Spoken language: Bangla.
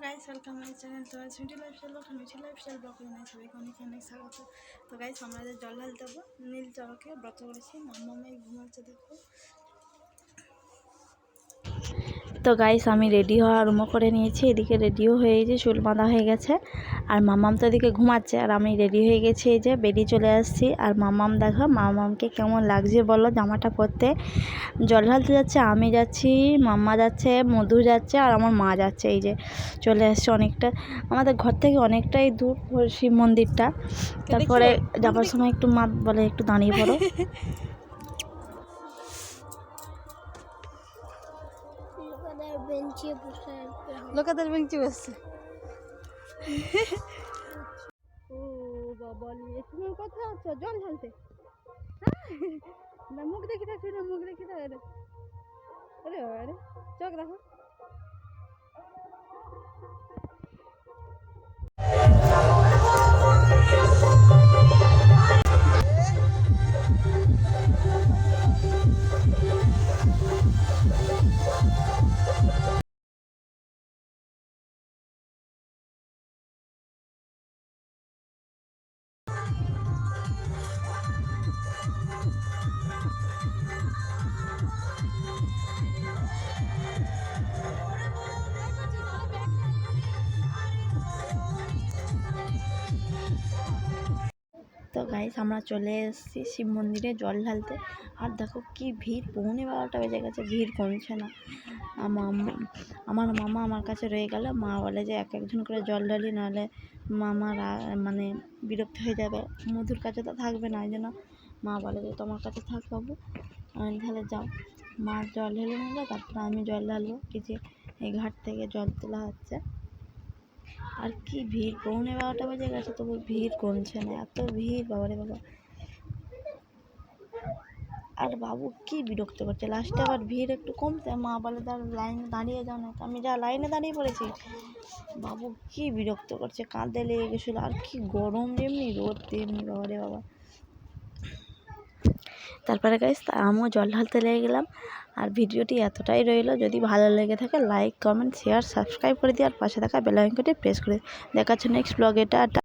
Guys, welcome my channel. তো মিঠি লাইফস্টাইল ব্লগ সবাইকে অনেক অনেক স্বাগত। তো গাইস, আমরা জল ঢালতে যাবো নীল চরকে ব্রত করেছি। মাম্মাই ঘুমাচ্ছে, দেখো। তো গাইস, আমি রেডি হওয়া আরম্ভ করে নিয়েছি। এদিকে রেডিও হয়ে গেছে, চুল বাঁধা হয়ে গেছে। আর মাম্মাম তো এদিকে ঘুমাচ্ছে, আর আমি রেডি হয়ে গেছি। এই যে বেরিয়ে চলে আসছি। আর মাম্মাম দেখো, মাম্মামকে কেমন লাগছে বলো জামাটা পরতে। জল ঢালতে যাচ্ছে, আমি যাচ্ছি, মাম্মা যাচ্ছে, মধু যাচ্ছে, আর আমার মা যাচ্ছে। এই যে চলে আসছে অনেকটা, আমাদের ঘর থেকে অনেকটাই দূর শিব মন্দিরটা। তারপরে যাবার সময় একটু মা বলে একটু দাঁড়িয়ে পড়ো। লোকেদের বেঞ্চে বসছে। ও বাবা, তুমি কোথায় আছো? জল ঢালতে? না, মুখ দেখি থাকছি না, মুখ দেখি থাকে। আরে আরে, চোখ দেখো। তো গাইস, আমরা চলে এসেছি শিব মন্দিরে জল ঢালতে। আর দেখো কি ভিড়, 12:15 বেজে গেছে, ভিড় কমছে না। আমার মামা আমার কাছে রয়ে গেল। মা বলে যে এক একজন করে জল ঢালি, নাহলে মামার মানে বিরক্ত হয়ে যাবে। মধুর কাছে তো থাকবে না, এই জন্য মা বলে যে তোমার কাছে থাক বাবু, আমি তাহলে যাও। মা জল ঢেলে নিল, তারপরে আমি জল ঢালবো। এই যে এই ঘাট থেকে জল তোলা হচ্ছে। আর কি ভিড়, 12:15 বেজে গেছে, তবু ভিড় কমছে না, এত ভিড়, বাবারে বাবা। আর বাবু কি বিরক্ত করছে, লাস্টে আবার ভিড় একটু কমতে মা বলে লাইনে দাঁড়িয়ে যাও না, তো আমি যা লাইনে দাঁড়িয়ে পড়েছি। বাবু কি বিরক্ত করছে, কাঁদে লেগে গেছিলো। আর কি গরম, যেমনি রোদ তেমনি, বাবারে বাবা। তারপরে গাইস, আমিও জল ঢালতে লেগে গেলাম। আর ভিডিওটি এতটাই রইলো, যদি ভালো লেগে থাকে লাইক, কমেন্ট, শেয়ার, সাবস্ক্রাইব করে দিই, আর পাশে থাকা বেল আইকনটি প্রেস করে দেখাচ্ছে নেক্সট ব্লগে। টাটা।